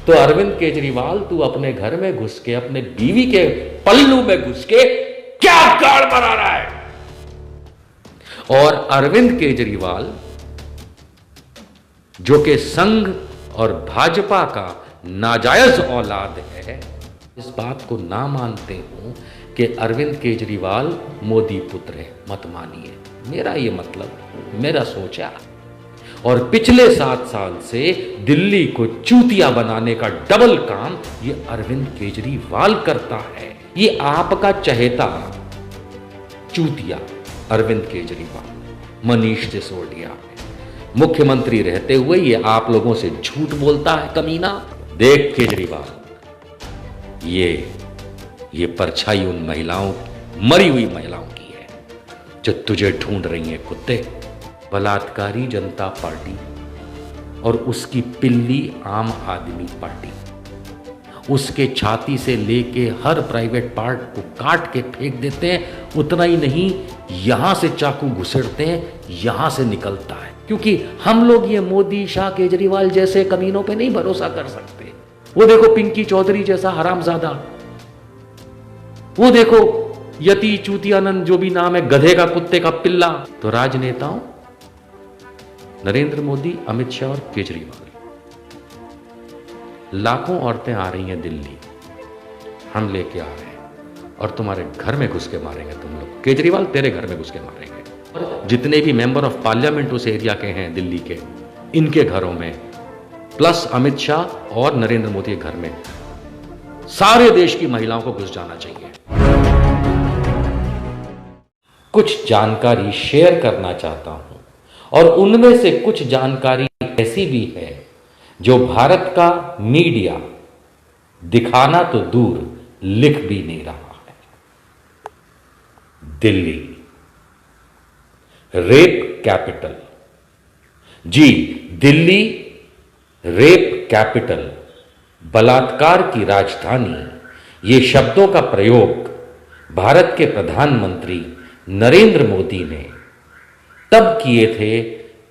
तो अरविंद केजरीवाल, तू अपने घर में घुस के, अपने बीवी के पल्लू में घुस के क्या गाड़ मरा रहा है? और अरविंद केजरीवाल जो कि संघ और भाजपा का नाजायज औलाद है, इस बात को ना मानते हो कि अरविंद केजरीवाल मोदी पुत्र है, मत मानिए। मेरा ये मतलब, मेरा सोचा। और पिछले 7 साल से दिल्ली को चूतिया बनाने का डबल काम ये अरविंद केजरीवाल करता है। ये आपका चहेता चूतिया अरविंद केजरीवाल, मनीष सिसोदिया, मुख्यमंत्री रहते हुए ये आप लोगों से झूठ बोलता है, कमीना। देख केजरीवाल, ये परछाई उन महिलाओं, मरी हुई महिलाओं की है जो तुझे ढूंढ रही हैं, कुत्ते। बलात्कारी जनता पार्टी और उसकी पिल्ली आम आदमी पार्टी उसके छाती से लेके हर प्राइवेट पार्ट को काट के फेंक देते हैं। उतना ही नहीं, यहां से चाकू घुसेड़ते हैं, यहां से निकलता है। क्योंकि हम लोग ये मोदी, शाह, केजरीवाल जैसे कमीनों पे नहीं भरोसा कर सकते। वो देखो पिंकी चौधरी जैसा हरामजादा, वो देखो यति चूतियानंद, जो भी नाम है, गधे का, कुत्ते का पिल्ला। तो राजनेताओं नरेंद्र मोदी, अमित शाह और केजरीवाल, लाखों औरतें आ रही हैं दिल्ली, हम लेके आ रहे हैं और तुम्हारे घर में घुस के मारेंगे तुम लोग। केजरीवाल तेरे घर में घुस के मारेंगे। और जितने भी मेंबर ऑफ पार्लियामेंट उस एरिया के हैं दिल्ली के, इनके घरों में, प्लस अमित शाह और नरेंद्र मोदी के घर में, सारे देश की महिलाओं को घुस जाना चाहिए। कुछ जानकारी शेयर करना चाहता हूं और उनमें से कुछ जानकारी ऐसी भी है जो भारत का मीडिया दिखाना तो दूर, लिख भी नहीं रहा है। Delhi rape capital. जी, दिल्ली रेप कैपिटल, बलात्कार की राजधानी, ये शब्दों का प्रयोग भारत के प्रधानमंत्री नरेंद्र मोदी ने तब किए थे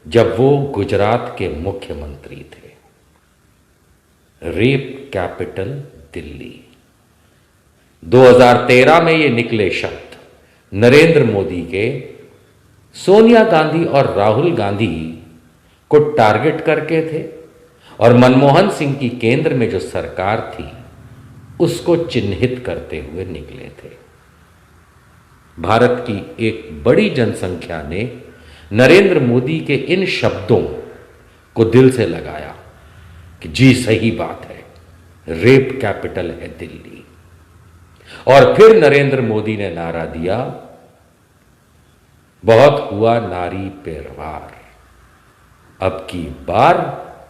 जब वो गुजरात के मुख्यमंत्री थे। Rape capital Delhi. 2013 में ये निकले शब्द नरेंद्र मोदी के सोनिया गांधी और राहुल गांधी को टारगेट करके थे और मनमोहन सिंह की केंद्र में जो सरकार थी उसको चिन्हित करते हुए निकले थे। भारत की एक बड़ी जनसंख्या ने नरेंद्र मोदी के इन शब्दों को दिल से लगाया कि जी सही बात है, रेप कैपिटल है दिल्ली। और फिर नरेंद्र मोदी ने नारा दिया, बहुत हुआ नारी पे वार, अब की बार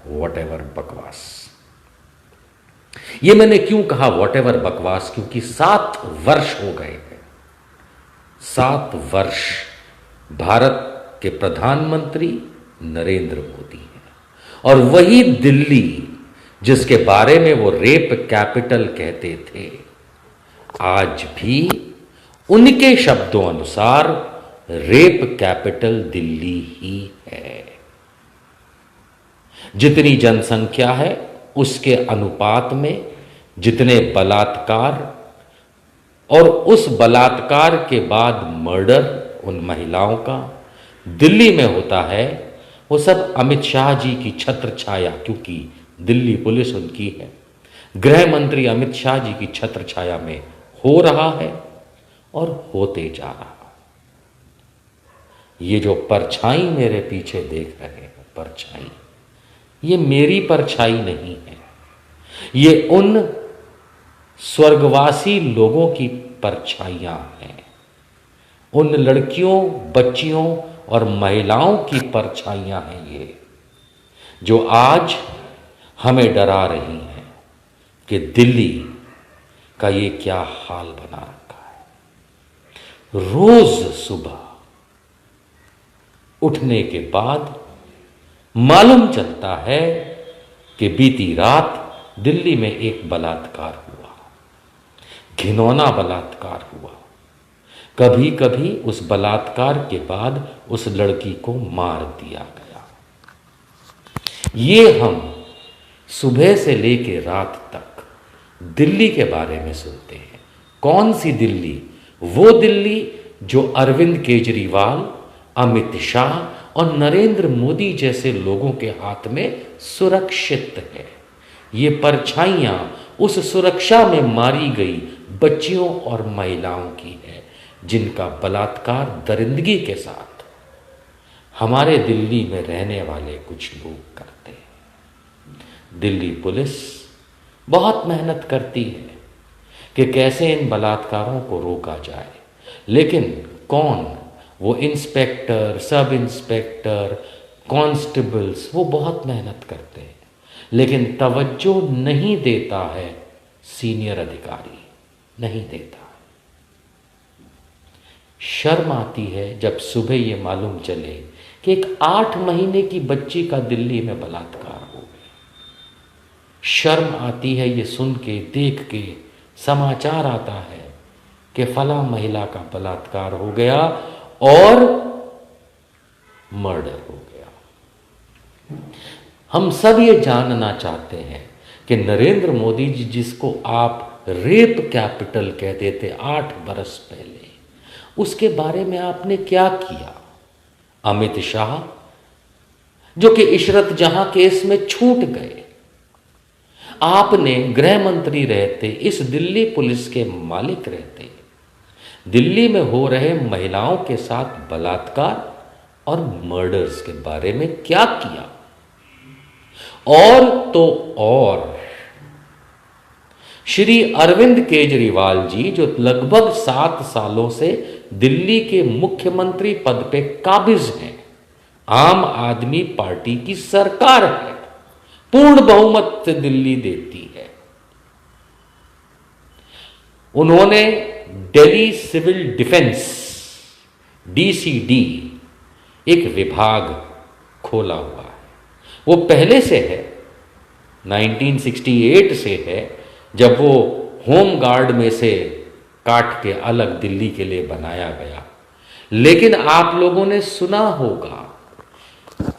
वॉटेवर बकवास। ये मैंने क्यों कहा वॉटेवर बकवास? क्योंकि 7 वर्ष हो गए हैं, 7 वर्ष भारत के प्रधानमंत्री नरेंद्र मोदी हैं और वही दिल्ली जिसके बारे में वो रेप कैपिटल कहते थे, आज भी उनके शब्दों अनुसार रेप कैपिटल दिल्ली ही है। जितनी जनसंख्या है उसके अनुपात में जितने बलात्कार और उस बलात्कार के बाद मर्डर उन महिलाओं का दिल्ली में होता है, वो सब अमित शाह जी की छत्र छाया, क्योंकि दिल्ली पुलिस उनकी है, गृह मंत्री अमित शाह जी की छत्र छाया में हो रहा है और होते जा रहा। ये जो परछाई मेरे पीछे देख रहे हैं, परछाई, ये मेरी परछाई नहीं है, ये उन स्वर्गवासी लोगों की परछाइयां हैं, उन लड़कियों, बच्चियों और महिलाओं की परछाइयां हैं ये, जो आज हमें डरा रही हैं कि दिल्ली का ये क्या हाल बना रखा है। रोज सुबह उठने के बाद मालूम चलता है कि बीती रात दिल्ली में एक बलात्कार हुआ, घिनौना बलात्कार हुआ। कभी कभी उस बलात्कार के बाद उस लड़की को मार दिया गया। ये हम सुबह से लेके रात तक दिल्ली के बारे में सुनते हैं। कौन सी दिल्ली? वो दिल्ली जो अरविंद केजरीवाल, अमित शाह और नरेंद्र मोदी जैसे लोगों के हाथ में सुरक्षित है। ये परछाइयां उस सुरक्षा में मारी गई बच्चियों और महिलाओं की है, जिनका बलात्कार दरिंदगी के साथ हमारे दिल्ली में रहने वाले कुछ लोग करते हैं। दिल्ली पुलिस बहुत मेहनत करती है कि कैसे इन बलात्कारों को रोका जाए, लेकिन कौन? वो इंस्पेक्टर, सब इंस्पेक्टर, कांस्टेबल्स, वो बहुत मेहनत करते हैं, लेकिन तवज्जो नहीं देता है सीनियर अधिकारी, नहीं देता। शर्म आती है जब सुबह ये मालूम चले कि एक 8 महीने की बच्ची का दिल्ली में बलात्कार हो गया। शर्म आती है ये सुन के, देख के, समाचार आता है कि फला महिला का बलात्कार हो गया और मर्डर हो गया। हम सब ये जानना चाहते हैं कि नरेंद्र मोदी जी, जिसको आप रेप कैपिटल कहते थे 8 बरस पहले, उसके बारे में आपने क्या किया? अमित शाह, जो कि इशरत जहां केस में छूट गए, आपने गृह मंत्री रहते, इस दिल्ली पुलिस के मालिक रहते, दिल्ली में हो रहे महिलाओं के साथ बलात्कार और मर्डर्स के बारे में क्या किया? और तो और श्री अरविंद केजरीवाल जी, जो लगभग 7 सालों से दिल्ली के मुख्यमंत्री पद पे काबिज हैं, आम आदमी पार्टी की सरकार है, पूर्ण बहुमत से दिल्ली देती है, उन्होंने दिल्ली सिविल डिफेंस DCD एक विभाग खोला हुआ है। वो पहले से है, 1968 से है, जब वो होम गार्ड में से काट के अलग दिल्ली के लिए बनाया गया। लेकिन आप लोगों ने सुना होगा,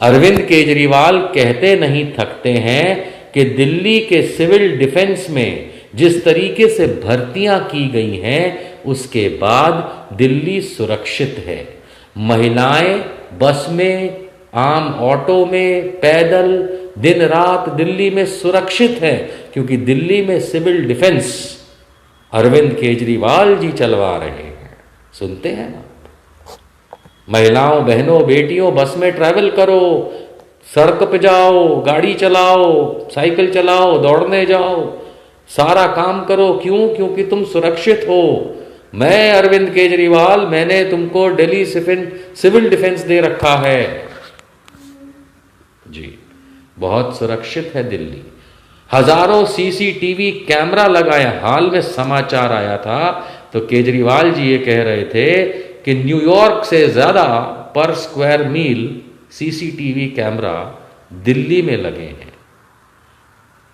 अरविंद केजरीवाल कहते नहीं थकते हैं कि दिल्ली के सिविल डिफेंस में जिस तरीके से भर्तियां की गई हैं, उसके बाद दिल्ली सुरक्षित है। महिलाएं बस में, आम ऑटो में, पैदल दिन रात दिल्ली में सुरक्षित है, क्योंकि दिल्ली में सिविल डिफेंस अरविंद केजरीवाल जी चलवा रहे हैं। सुनते हैं ना? महिलाओं, बहनों, बेटियों, बस में ट्रैवल करो, सड़क पे जाओ, गाड़ी चलाओ, साइकिल चलाओ, दौड़ने जाओ, सारा काम करो। क्यों? क्योंकि तुम सुरक्षित हो। मैं अरविंद केजरीवाल, मैंने तुमको दिल्ली सिविल डिफेंस दे रखा है जी। बहुत सुरक्षित है दिल्ली। हजारों CCTV कैमरा लगाया। हाल में समाचार आया था तो केजरीवाल जी ये कह रहे थे कि न्यूयॉर्क से ज्यादा पर स्क्वायर मील CCTV कैमरा दिल्ली में लगे हैं।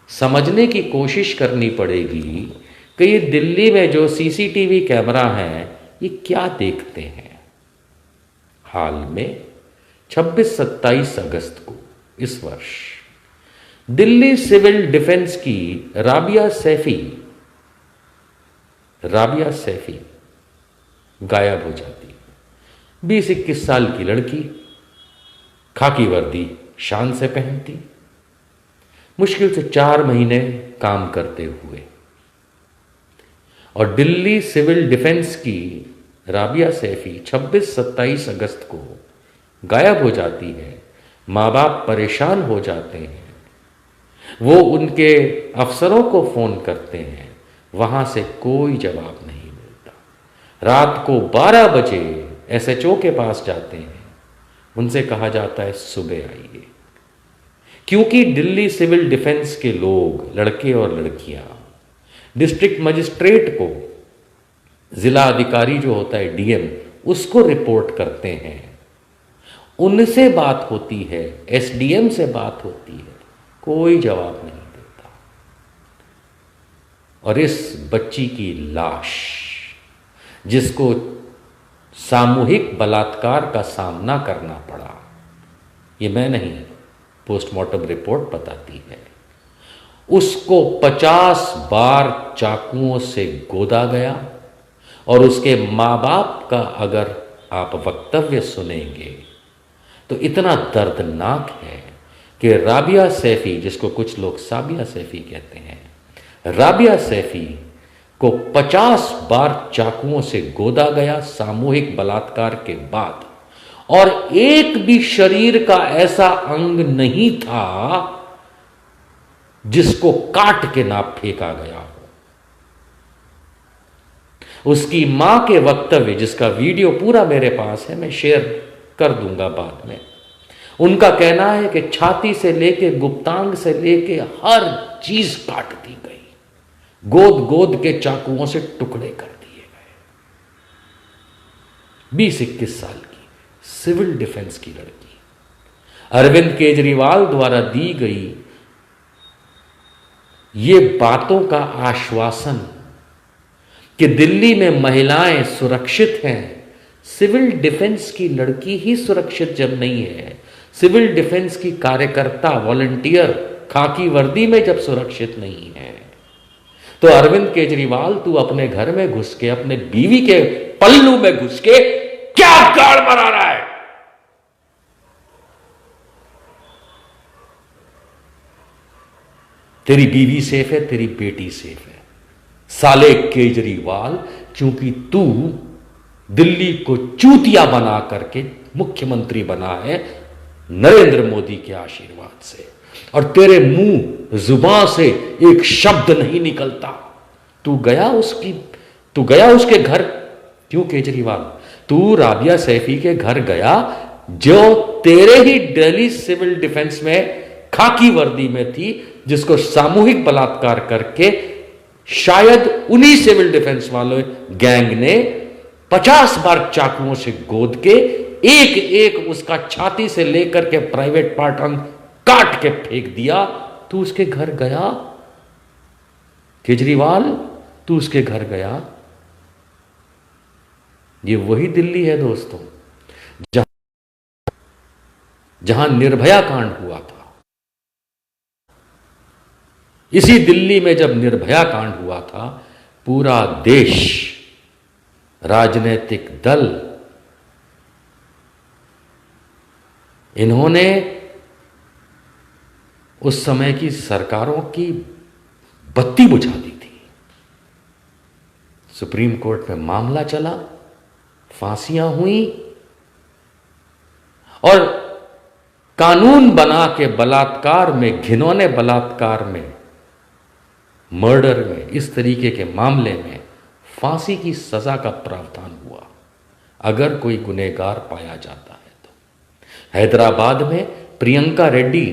समझने की कोशिश करनी पड़ेगी कि ये दिल्ली में जो CCTV कैमरा हैं, ये क्या देखते हैं। हाल में 26-27 अगस्त को इस वर्ष दिल्ली सिविल डिफेंस की राबिया सैफी गायब हो जाती। 20-21 साल की लड़की, खाकी वर्दी शान से पहनती, मुश्किल से 4 महीने काम करते हुए, और दिल्ली सिविल डिफेंस की राबिया सैफी 26-27 अगस्त को गायब हो जाती है। माँ बाप परेशान हो जाते हैं, वो उनके अफसरों को फोन करते हैं, वहां से कोई जवाब नहीं मिलता। रात को 12 बजे SHO के पास जाते हैं, उनसे कहा जाता है सुबह आइए। क्योंकि दिल्ली सिविल डिफेंस के लोग, लड़के और लड़कियां, डिस्ट्रिक्ट मजिस्ट्रेट को, जिला अधिकारी जो होता है DM, उसको रिपोर्ट करते हैं, उनसे बात होती है, SDM से बात होती है, कोई जवाब नहीं देता। और इस बच्ची की लाश, जिसको सामूहिक बलात्कार का सामना करना पड़ा, ये मैं नहीं, पोस्टमार्टम रिपोर्ट बताती है, उसको 50 बार चाकुओं से गोदा गया। और उसके माँ बाप का अगर आप वक्तव्य सुनेंगे तो इतना दर्दनाक है कि राबिया सैफी, जिसको कुछ लोग साबिया सैफी कहते हैं, राबिया सैफी को 50 बार चाकुओं से गोदा गया सामूहिक बलात्कार के बाद, और एक भी शरीर का ऐसा अंग नहीं था जिसको काट के ना फेंका गया हो। उसकी मां के वक्तव्य, जिसका वीडियो पूरा मेरे पास है, मैं शेयर कर दूंगा बाद में। उनका कहना है कि छाती से लेके गुप्तांग से लेके हर चीज काट दी गई, गोद गोद के चाकुओं से टुकड़े कर दिए गए। 20-21 साल की सिविल डिफेंस की लड़की, अरविंद केजरीवाल द्वारा दी गई ये बातों का आश्वासन कि दिल्ली में महिलाएं सुरक्षित हैं। सिविल डिफेंस की लड़की ही सुरक्षित जब नहीं है, सिविल डिफेंस की कार्यकर्ता वॉलंटियर खाकी वर्दी में जब सुरक्षित नहीं है, तो अरविंद केजरीवाल तू अपने घर में घुस के, अपने बीवी के पल्लू में घुस के क्या गाड़ मरा रहा है? तेरी बीवी सेफ है, तेरी बेटी सेफ है। साले केजरीवाल, क्योंकि तू दिल्ली को चूतिया बना करके मुख्यमंत्री बना है नरेंद्र मोदी के आशीर्वाद से, और तेरे मुंह जुबान से एक शब्द नहीं निकलता। तू गया उसके घर। क्यों केजरीवाल? तू राबिया सैफी के घर गया, जो तेरे ही दिल्ली सिविल डिफेंस में खाकी वर्दी में थी, जिसको सामूहिक बलात्कार करके शायद उन्हीं सिविल डिफेंस वालों गैंग ने 50 बार चाकुओं से गोद के एक एक उसका छाती से लेकर के प्राइवेट पार्ट अंग काट के फेंक दिया। तू उसके घर गया केजरीवाल, तू उसके घर गया। ये वही दिल्ली है दोस्तों जहां निर्भया कांड हुआ था। इसी दिल्ली में जब निर्भया कांड हुआ था, पूरा देश, राजनीतिक दल, इन्होंने उस समय की सरकारों की बत्ती बुझा दी थी। सुप्रीम कोर्ट में मामला चला, फांसियां हुई, और कानून बना के बलात्कार में, घिनौने बलात्कार में, मर्डर में, इस तरीके के मामले में फांसी की सजा का प्रावधान हुआ अगर कोई गुनहगार पाया जाता है तो। हैदराबाद में प्रियंका रेड्डी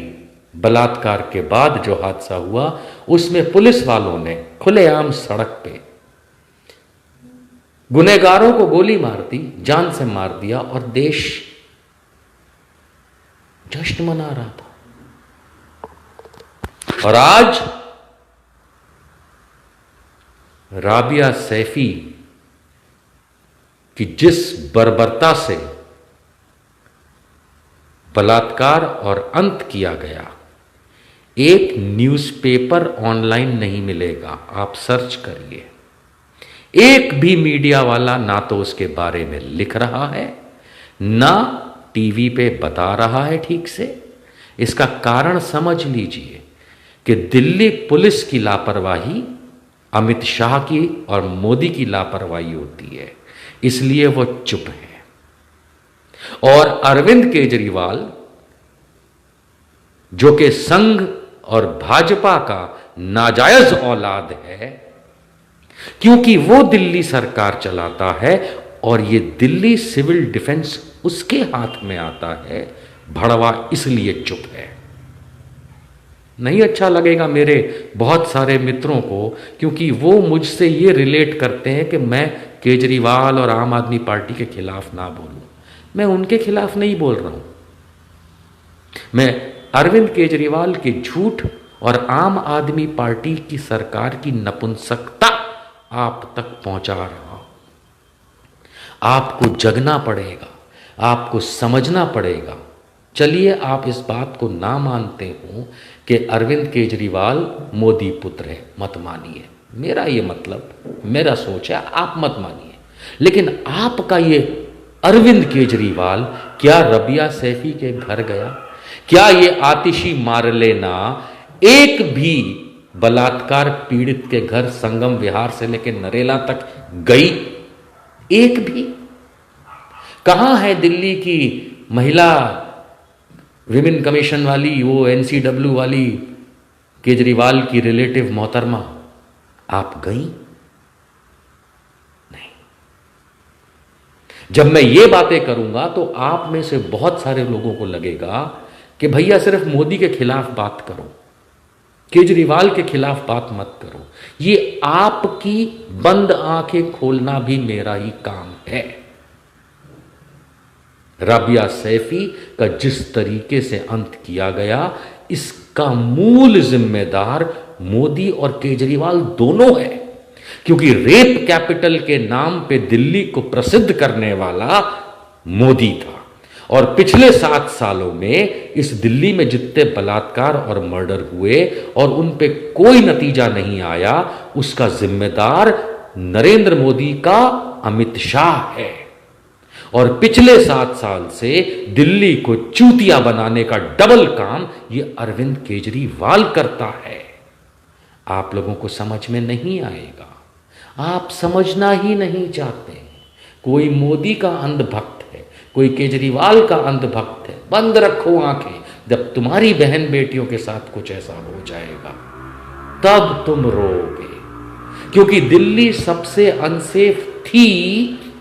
बलात्कार के बाद जो हादसा हुआ, उसमें पुलिस वालों ने खुलेआम सड़क पे गुनहगारों को गोली मार दी, जान से मार दिया, और देश जश्न मना रहा था। और आज राबिया सैफी की जिस बर्बरता से बलात्कार और अंत किया गया, एक न्यूज़पेपर ऑनलाइन नहीं मिलेगा, आप सर्च करिए, एक भी मीडिया वाला ना तो उसके बारे में लिख रहा है, ना टीवी पे बता रहा है ठीक से। इसका कारण समझ लीजिए कि दिल्ली पुलिस की लापरवाही, अमित शाह की और मोदी की लापरवाही होती है, इसलिए वो चुप है। और अरविंद केजरीवाल, जो कि संघ और भाजपा का नाजायज औलाद है, क्योंकि वो दिल्ली सरकार चलाता है और ये दिल्ली सिविल डिफेंस उसके हाथ में आता है, भड़वा इसलिए चुप है। नहीं अच्छा लगेगा मेरे बहुत सारे मित्रों को, क्योंकि वो मुझसे ये रिलेट करते हैं कि मैं केजरीवाल और आम आदमी पार्टी के खिलाफ ना बोलूं। मैं उनके खिलाफ नहीं बोल रहा हूं, मैं अरविंद केजरीवाल के झूठ और आम आदमी पार्टी की सरकार की नपुंसकता आप तक पहुंचा रहा हूं। आपको जगना पड़ेगा, आपको समझना पड़ेगा। चलिए आप इस बात को ना मानते हो कि अरविंद केजरीवाल मोदी पुत्र है, मत मानिए। मेरा ये मतलब, मेरा सोच है, आप मत मानिए। लेकिन आपका ये अरविंद केजरीवाल क्या रबिया सैफी के घर गया? क्या ये आतिशी मारलेना एक भी बलात्कार पीड़ित के घर संगम विहार से लेकर नरेला तक गई? एक भी? कहां है दिल्ली की महिला विमेन कमीशन वाली, वो एनसीडब्ल्यू वाली केजरीवाल की रिलेटिव मोहतरमा? आप गई नहीं। जब मैं ये बातें करूंगा तो आप में से बहुत सारे लोगों को लगेगा कि भैया सिर्फ मोदी के खिलाफ बात करो, केजरीवाल के खिलाफ बात मत करो। ये आपकी बंद आंखें खोलना भी मेरा ही काम है। राबिया सैफी का जिस तरीके से अंत किया गया, इसका मूल जिम्मेदार मोदी और केजरीवाल दोनों है। क्योंकि रेप कैपिटल के नाम पे दिल्ली को प्रसिद्ध करने वाला मोदी था। और पिछले 7 सालों में इस दिल्ली में जितने बलात्कार और मर्डर हुए और उन पे कोई नतीजा नहीं आया, उसका जिम्मेदार नरेंद्र मोदी का अमित शाह है। और पिछले 7 साल से दिल्ली को चूतिया बनाने का डबल काम ये अरविंद केजरीवाल करता है। आप लोगों को समझ में नहीं आएगा, आप समझना ही नहीं चाहते। कोई मोदी का अंधभक्त है, कोई केजरीवाल का अंधभक्त है। बंद रखो आंखें, जब तुम्हारी बहन बेटियों के साथ कुछ ऐसा हो जाएगा तब तुम रोओगे। क्योंकि दिल्ली सबसे अनसेफ थी,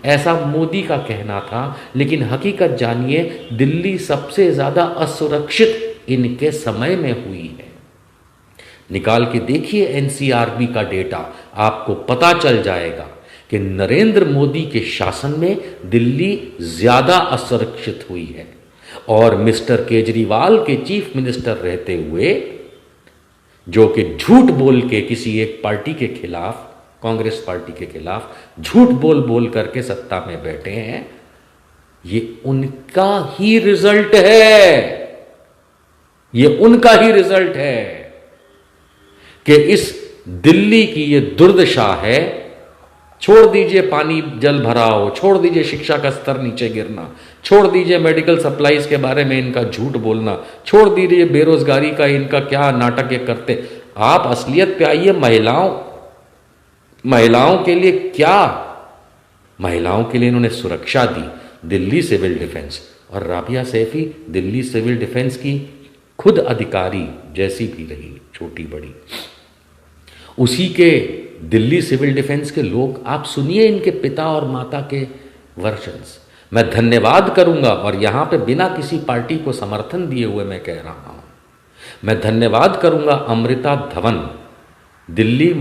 ऐसा मोदी का कहना था, लेकिन हकीकत जानिए दिल्ली सबसे ज्यादा असुरक्षित इनके समय में हुई है। निकाल के देखिए एनसीआरबी का डेटा, आपको पता चल जाएगा कि नरेंद्र मोदी के शासन में दिल्ली ज्यादा असुरक्षित हुई है। और मिस्टर केजरीवाल के चीफ मिनिस्टर रहते हुए, जो कि झूठ बोल के किसी एक पार्टी के खिलाफ, कांग्रेस पार्टी के खिलाफ झूठ बोल बोल करके सत्ता में बैठे हैं, ये उनका ही रिजल्ट है। ये उनका ही रिजल्ट है कि इस दिल्ली की ये दुर्दशा है। छोड़ दीजिए पानी जल भराव, छोड़ दीजिए शिक्षा का स्तर नीचे गिरना, छोड़ दीजिए मेडिकल सप्लाईज के बारे में इनका झूठ बोलना, छोड़ दीजिए बेरोजगारी का इनका क्या नाटक ये करते। आप असलियत पे आइए। महिलाओं के लिए क्या? महिलाओं के लिए इन्होंने सुरक्षा दी, दिल्ली सिविल डिफेंस। और राबिया सैफी दिल्ली सिविल डिफेंस की खुद अधिकारी जैसी भी रही, छोटी बड़ी। उसी के दिल्ली सिविल डिफेंस के लोग, आप सुनिए इनके पिता और माता के वर्जन्स। मैं धन्यवाद करूंगा, और यहां पे बिना किसी पार्टी को समर्थन दिए हुए मैं कह रहा हूं, मैं धन्यवाद करूंगा अमृता धवन, दिल्ली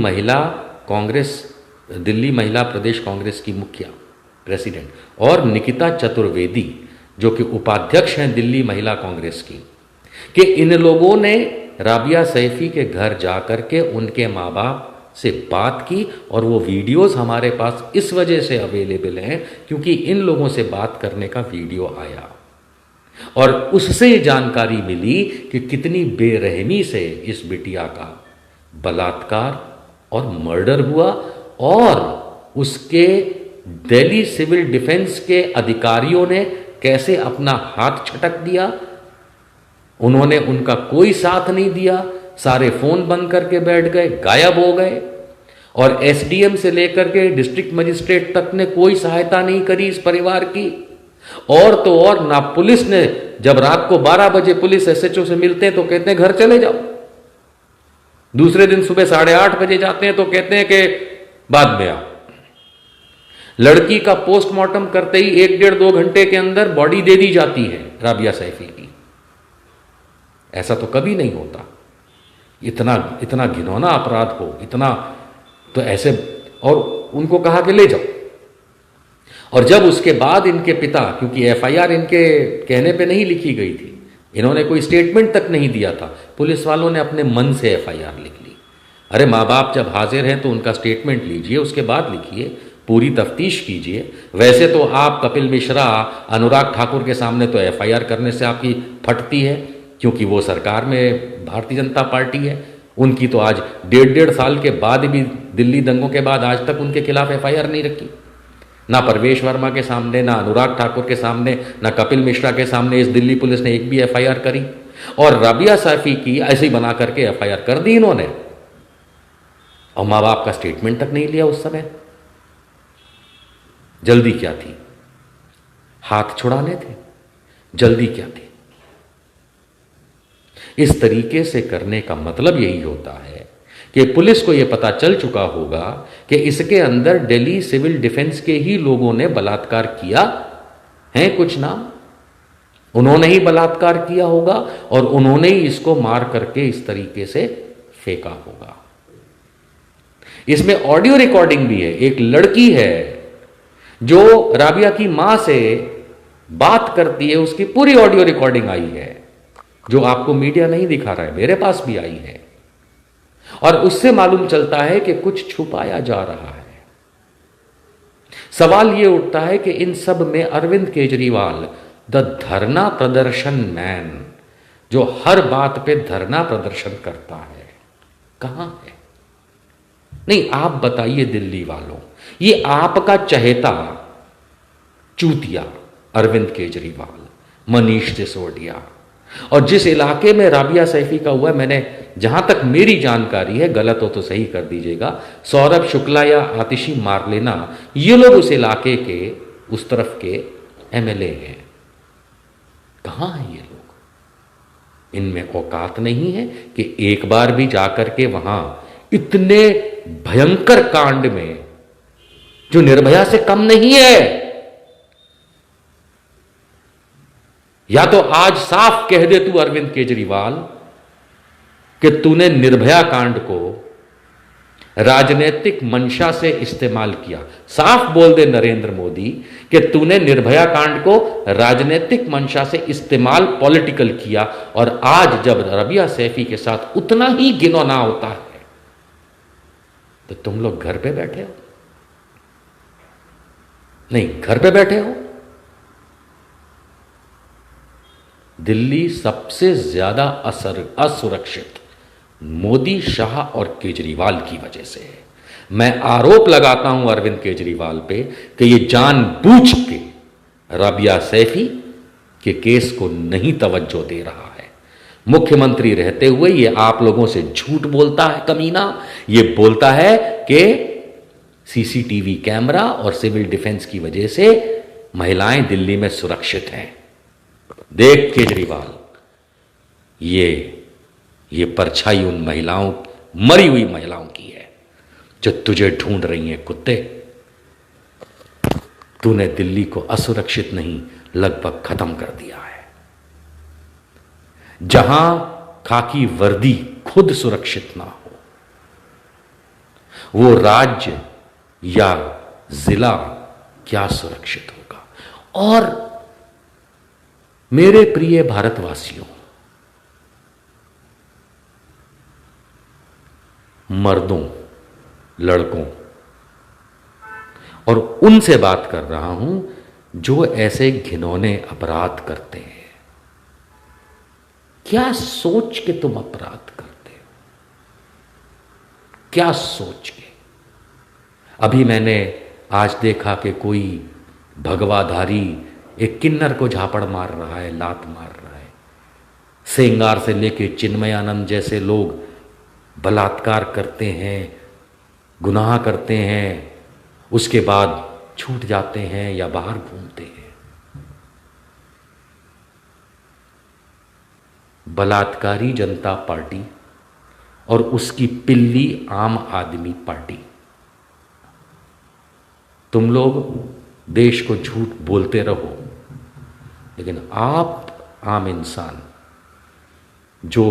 महिला प्रदेश कांग्रेस की मुखिया प्रेसिडेंट, और निकिता चतुर्वेदी जो कि उपाध्यक्ष हैं दिल्ली महिला कांग्रेस की, कि इन लोगों ने राबिया सैफी के घर जाकर के उनके माँ बाप से बात की। और वो वीडियोस हमारे पास इस वजह से अवेलेबल हैं क्योंकि इन लोगों से बात करने का वीडियो आया, और उससे जानकारी मिली कि कितनी बेरहमी से इस बिटिया का बलात्कार और मर्डर हुआ। और उसके दिल्ली सिविल डिफेंस के अधिकारियों ने कैसे अपना हाथ छटक दिया। उन्होंने उनका कोई साथ नहीं दिया, सारे फोन बंद करके बैठ गए, गायब हो गए। और एसडीएम से लेकर के डिस्ट्रिक्ट मजिस्ट्रेट तक ने कोई सहायता नहीं करी इस परिवार की। और तो और ना पुलिस ने, जब रात को 12 बजे पुलिस एसएचओ से मिलते हैं तो कहते हैं घर चले जाओ, दूसरे दिन सुबह 8:30 बजे जाते हैं तो कहते हैं कि बाद में आओ। लड़की का पोस्टमार्टम करते ही 1-1.5-2 घंटे के अंदर बॉडी दे दी जाती है राबिया सैफी की। ऐसा तो कभी नहीं होता। इतना घिनौना अपराध हो, इतना तो ऐसे, और उनको कहा कि ले जाओ। और जब उसके बाद इनके पिता, क्योंकि एफआईआर इनके कहने पे नहीं लिखी गई थी, इन्होंने कोई स्टेटमेंट तक नहीं दिया था, पुलिस वालों ने अपने मन से एफआईआर लिख ली। अरे माँ बाप जब हाजिर हैं तो उनका स्टेटमेंट लीजिए, उसके बाद लिखिए, पूरी तफ्तीश कीजिए। वैसे तो आप कपिल मिश्रा, अनुराग ठाकुर के सामने तो एफआईआर करने से आपकी फटती है, क्योंकि वो सरकार में भारतीय जनता पार्टी है। उनकी तो आज 1.5 साल के बाद भी, दिल्ली दंगों के बाद आज तक उनके खिलाफ एफआईआर नहीं रखी। ना परवेश वर्मा के सामने, ना अनुराग ठाकुर के सामने, ना कपिल मिश्रा के सामने इस दिल्ली पुलिस ने एक भी एफआईआर करी। और राबिया सैफी की ऐसे ही बना करके एफआईआर कर दी इन्होंने, और माँ बाप का स्टेटमेंट तक नहीं लिया उस समय। जल्दी क्या थी? हाथ छुड़ाने थे, जल्दी क्या थी? इस तरीके से करने का मतलब यही होता है कि पुलिस को यह पता चल चुका होगा कि इसके अंदर दिल्ली सिविल डिफेंस के ही लोगों ने बलात्कार किया है। कुछ नाम, उन्होंने ही बलात्कार किया होगा और उन्होंने ही इसको मार करके इस तरीके से फेंका होगा। इसमें ऑडियो रिकॉर्डिंग भी है। एक लड़की है जो राबिया की मां से बात करती है, उसकी पूरी ऑडियो रिकॉर्डिंग आई है, जो आपको मीडिया नहीं दिखा रहा है, मेरे पास भी आई है। और उससे मालूम चलता है कि कुछ छुपाया जा रहा है। सवाल यह उठता है कि इन सब में अरविंद केजरीवाल, द धरना प्रदर्शन मैन, जो हर बात पे धरना प्रदर्शन करता है, कहां है? नहीं, आप बताइए दिल्ली वालों, ये आपका चहेता चूतिया अरविंद केजरीवाल, मनीष सिसोदिया, और जिस इलाके में राबिया सैफी का हुआ, मैंने जहां तक मेरी जानकारी है, गलत हो तो सही कर दीजिएगा, सौरभ शुक्ला या आतिशी मारलेना, ये लोग उस इलाके के, उस तरफ के एमएलए हैं। कहां हैं ये लोग? इनमें औकात नहीं है कि एक बार भी जाकर के वहां इतने भयंकर कांड में, जो निर्भया से कम नहीं है, या तो आज साफ कह दे तू अरविंद केजरीवाल कि तूने निर्भया कांड को राजनीतिक मंशा से इस्तेमाल किया। साफ बोल दे नरेंद्र मोदी कि तूने निर्भया कांड को राजनीतिक मंशा से इस्तेमाल, पॉलिटिकल किया, और आज जब राबिया सैफी के साथ उतना ही घिनौना होता है तो तुम लोग घर पे बैठे हो। नहीं, घर पे बैठे हो। दिल्ली सबसे ज्यादा असुरक्षित मोदी, शाह और केजरीवाल की वजह से है। मैं आरोप लगाता हूं अरविंद केजरीवाल पे कि ये जानबूझ के राबिया सैफी के केस को नहीं तवज्जो दे रहा है। मुख्यमंत्री रहते हुए ये आप लोगों से झूठ बोलता है कमीना। ये बोलता है कि सीसीटीवी कैमरा और सिविल डिफेंस की वजह से महिलाएं दिल्ली में सुरक्षित हैं। देख केजरीवाल, ये परछाई उन महिलाओं, मरी हुई महिलाओं की है जो तुझे ढूंढ रही हैं कुत्ते। तूने दिल्ली को असुरक्षित नहीं, लगभग खत्म कर दिया है। जहां खाकी वर्दी खुद सुरक्षित ना हो, वो राज्य या जिला क्या सुरक्षित होगा? और मेरे प्रिय भारतवासियों, मर्दों, लड़कों, और उनसे बात कर रहा हूं जो ऐसे घिनौने अपराध करते हैं। क्या सोच के तुम अपराध करते हो? क्या सोच के? अभी मैंने आज देखा कि कोई भगवाधारी एक किन्नर को झापड़ मार रहा है, लात मार रहा है। सेंगार से लेके चिन्मयानंद जैसे लोग बलात्कार करते हैं, गुनाह करते हैं, उसके बाद छूट जाते हैं या बाहर घूमते हैं। बलात्कारी जनता पार्टी और उसकी पिल्ली आम आदमी पार्टी, तुम लोग देश को झूठ बोलते रहो, लेकिन आप आम इंसान जो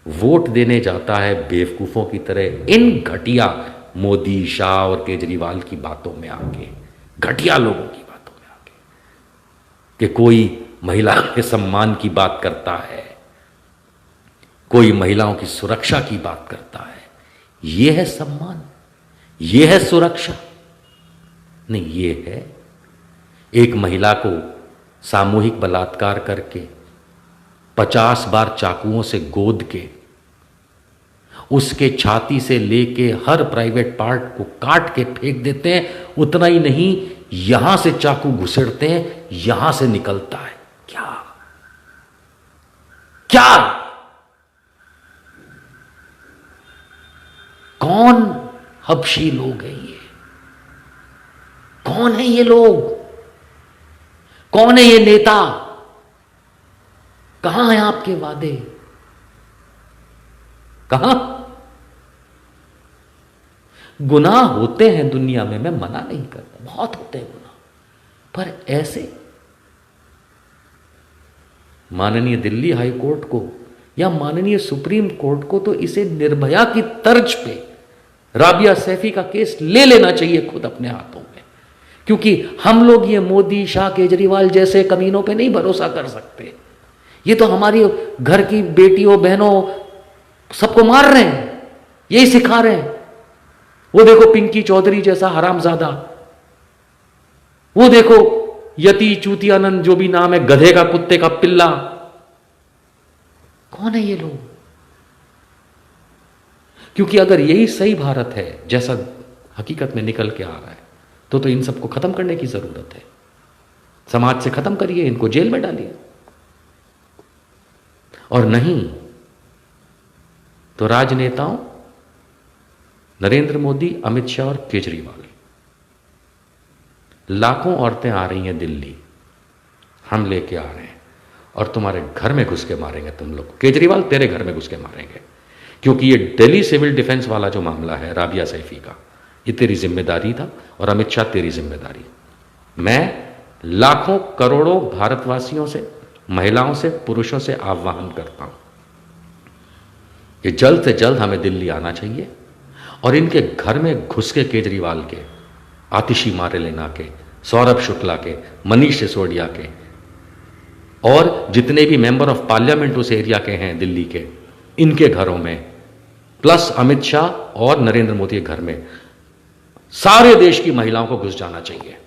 वोट देने जाता है बेवकूफ़ों की तरह इन घटिया मोदी, शाह और केजरीवाल की बातों में आके, घटिया लोगों की बातों में आके, कि कोई महिला के सम्मान की बात करता है, कोई महिलाओं की सुरक्षा की बात करता है, ये है सम्मान, ये है सुरक्षा? नहीं, ये है एक महिला को सामूहिक बलात्कार करके 50 बार चाकुओं से गोद के उसके छाती से लेके हर प्राइवेट पार्ट को काट के फेंक देते हैं। उतना ही नहीं, यहां से चाकू घुसेड़ते हैं, यहां से निकलता है। क्या क्या कौन हबशी लोग हैं ये? कौन है ये लोग? कौन है ये नेता? कहां हैं आपके वादे? कहां? गुनाह होते हैं दुनिया में, मैं मना नहीं करता, बहुत होते हैं गुनाह, पर ऐसे माननीय दिल्ली हाई कोर्ट को या माननीय सुप्रीम कोर्ट को तो इसे निर्भया की तर्ज पे राबिया सैफी का केस ले लेना चाहिए खुद अपने हाथों में, क्योंकि हम लोग ये मोदी, शाह, केजरीवाल जैसे कमीनों पे नहीं भरोसा कर सकते। ये तो हमारी घर की बेटियों, बहनों सबको मार रहे हैं, यही सिखा रहे हैं। वो देखो पिंकी चौधरी जैसा हरामजादा, वो देखो यति चूतियानंद, जो भी नाम है, गधे का, कुत्ते का पिल्ला। कौन है ये लोग? क्योंकि अगर यही सही भारत है जैसा हकीकत में निकल के आ रहा है, तो इन सबको खत्म करने की जरूरत है। समाज से खत्म करिए, इनको जेल में डालिए। और नहीं तो राजनेताओं नरेंद्र मोदी, अमित शाह और केजरीवाल, लाखों औरतें आ रही हैं दिल्ली, हम लेके आ रहे हैं और तुम्हारे घर में घुस के मारेंगे तुम लोग। केजरीवाल तेरे घर में घुस के मारेंगे, क्योंकि ये दिल्ली सिविल डिफेंस वाला जो मामला है राबिया सैफी का, ये तेरी जिम्मेदारी था और अमित शाह तेरी जिम्मेदारी। मैं लाखों करोड़ों भारतवासियों से, महिलाओं से, पुरुषों से आह्वान करता हूं कि जल्द से जल्द हमें दिल्ली आना चाहिए और इनके घर में घुस के केजरीवाल के, आतिशी मारेलेना के, सौरभ शुक्ला के, मनीष सिसोदिया के और जितने भी मेंबर ऑफ पार्लियामेंट उस एरिया के हैं दिल्ली के, इनके घरों में, प्लस अमित शाह और नरेंद्र मोदी के घर में, सारे देश की महिलाओं को घुस जाना चाहिए।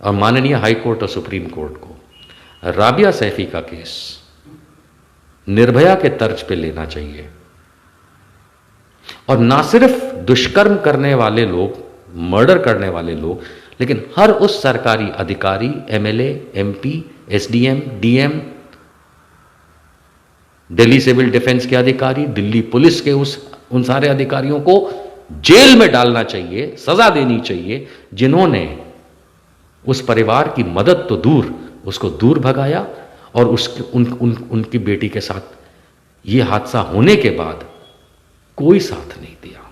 और माननीय हाई कोर्ट और सुप्रीम कोर्ट को राबिया सैफी का केस निर्भया के तर्ज पे लेना चाहिए और ना सिर्फ दुष्कर्म करने वाले लोग, मर्डर करने वाले लोग, लेकिन हर उस सरकारी अधिकारी, MLA, MP, SDM, DM, Delhi civil defence के अधिकारी, दिल्ली पुलिस के उन सारे अधिकारियों को जेल में डालना चाहिए, सजा देनी चाहिए, जिन्होंने उस परिवार की मदद तो दूर, उसको दूर भगाया और उनकी बेटी के साथ ये हादसा होने के बाद कोई साथ नहीं दिया।